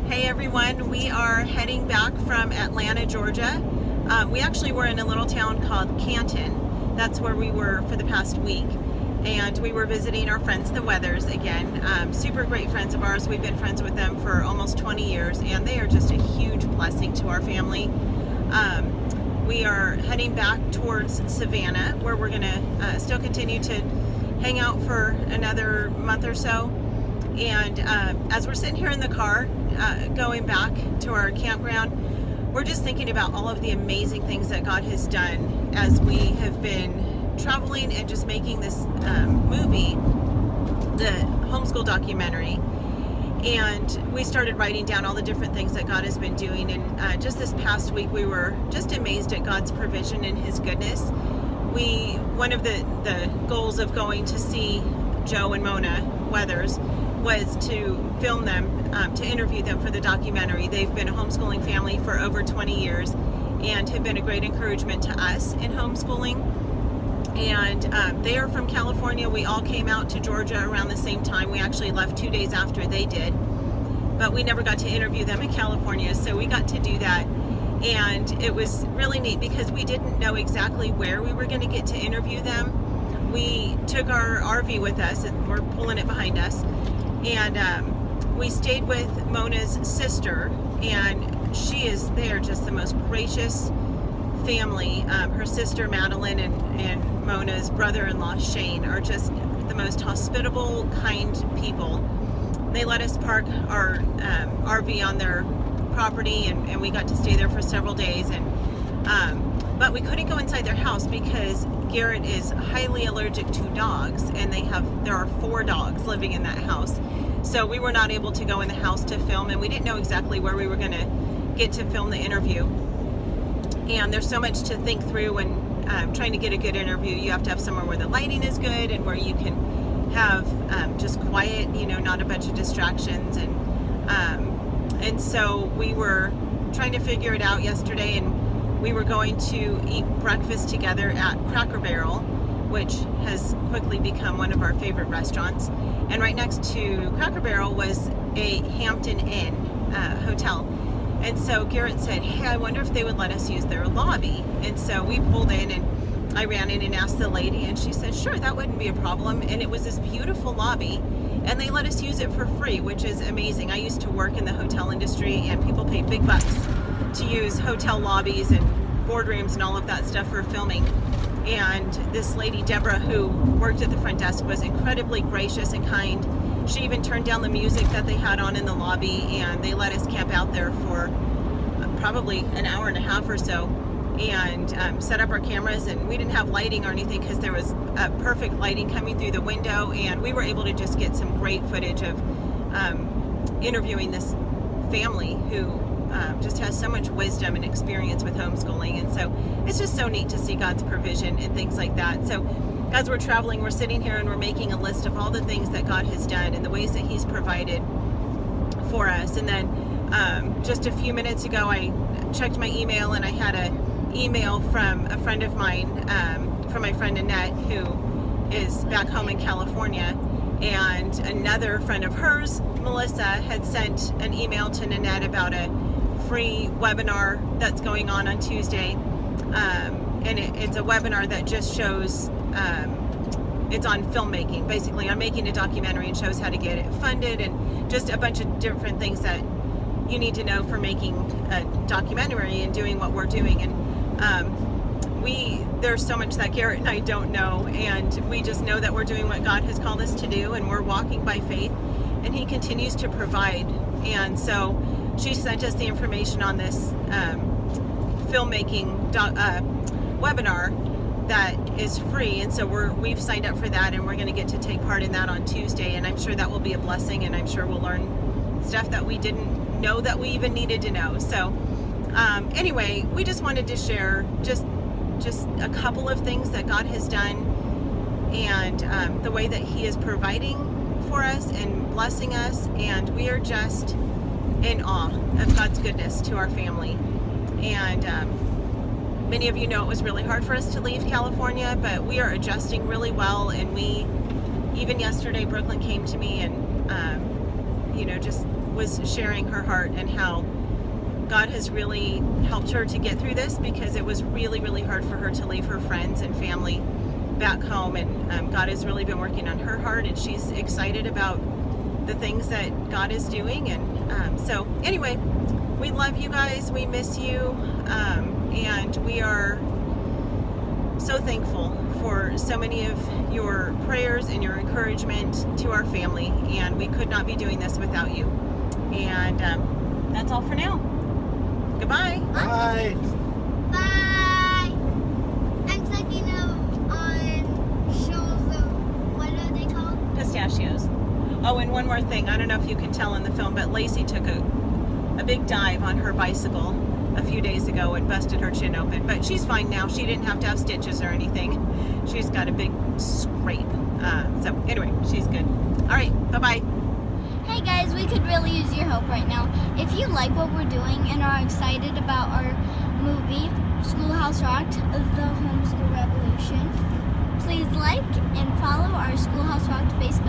Hey everyone, we are heading back from Atlanta, Georgia. We actually were in a little town called Canton. That's where we were for the past week. And we were visiting our friends, the Weathers, again. Super great friends of ours. We've been friends with them for almost 20 years, and they are just a huge blessing to our family. We are heading back towards Savannah, where we're going to still continue to hang out for another month or so. And as we're sitting here in the car, going back to our campground, we're just thinking about all of the amazing things that God has done as we have been traveling and just making this movie, the Homeschool documentary. And we started writing down all the different things that God has been doing. And just this past week, we were just amazed at God's provision and His goodness. One of the goals of going to see Joe and Mona Weathers was to film them, to interview them for the documentary. They've been a homeschooling family for over 20 years and have been a great encouragement to us in homeschooling. And they are from California. We all came out to Georgia around the same time. We actually left 2 days after they did, but we never got to interview them in California, so we got to do that. And it was really neat because we didn't know exactly where we were going to get to interview them. We took our RV with us, and we're pulling it behind us, and we stayed with Mona's sister, and they are just the most gracious family. Her sister Madeline and Mona's brother-in-law Shane are just the most hospitable, kind people. They let us park our RV on their property, and we got to stay there for several days. But we couldn't go inside their house because Garrett is highly allergic to dogs, and there are 4 dogs living in that house. So we were not able to go in the house to film, and we didn't know exactly where we were going to get to film the interview. And there's so much to think through when trying to get a good interview. You have to have somewhere where the lighting is good and where you can have just quiet, not a bunch of distractions. And so we were trying to figure it out yesterday, and we were going to eat breakfast together at Cracker Barrel, which has quickly become one of our favorite restaurants. And right next to Cracker Barrel was a Hampton Inn hotel. And so Garrett said, hey, I wonder if they would let us use their lobby. And so we pulled in, and I ran in and asked the lady, and she said, sure, that wouldn't be a problem. And it was this beautiful lobby, and they let us use it for free, which is amazing. I used to work in the hotel industry, and people pay big bucks to use hotel lobbies and boardrooms and all of that stuff for filming. And this lady, Deborah, who worked at the front desk, was incredibly gracious and kind. She even turned down the music that they had on in the lobby, and they let us camp out there for probably an hour and a half or so, and set up our cameras. And we didn't have lighting or anything because there was perfect lighting coming through the window, and we were able to just get some great footage of interviewing this family who just has so much wisdom and experience with homeschooling. And so it's just so neat to see God's provision and things like that. So as we're traveling, we're sitting here and we're making a list of all the things that God has done and the ways that He's provided for us. And then just a few minutes ago, I checked my email, and I had an email from a friend of mine, from my friend Yvette, who is back home in California. And another friend of hers, Melissa, had sent an email to Nanette about a free webinar that's going on Tuesday. And it's a webinar that just shows, it's on filmmaking. Basically, I'm making a documentary and shows how to get it funded, and just a bunch of different things that you need to know for making a documentary and doing what we're doing. And there's so much that Garrett and I don't know, and we just know that we're doing what God has called us to do, and we're walking by faith, and He continues to provide. And so she sent us the information on this filmmaking webinar that is free, and so we've signed up for that, and we're going to get to take part in that on Tuesday. And I'm sure that will be a blessing, and I'm sure we'll learn stuff that we didn't know that we even needed to know. So anyway, we just wanted to share just a couple of things that God has done, and the way that He is providing for us and blessing us. And we are just in awe of God's goodness to our family. And many of you know it was really hard for us to leave California, but we are adjusting really well. And even yesterday, Brooklyn came to me and just was sharing her heart and how God has really helped her to get through this, because it was really, really hard for her to leave her friends and family back home, and God has really been working on her heart, and she's excited about the things that God is doing. And so anyway, we love you guys, we miss you, and we are so thankful for so many of your prayers and your encouragement to our family, and we could not be doing this without you. And that's all for now. Goodbye. Bye. Bye. I'm clicking on shows of, what are they called? Pistachios. Oh, and one more thing. I don't know if you can tell in the film, but Lacey took a big dive on her bicycle a few days ago and busted her chin open. But she's fine now. She didn't have to have stitches or anything. She's got a big scrape. So anyway, she's good. All right. Bye-bye. Hey guys, we could really use your help right now. If you like what we're doing and are excited about our movie, Schoolhouse Rocked, The Homeschool Revolution, please like and follow our Schoolhouse Rocked Facebook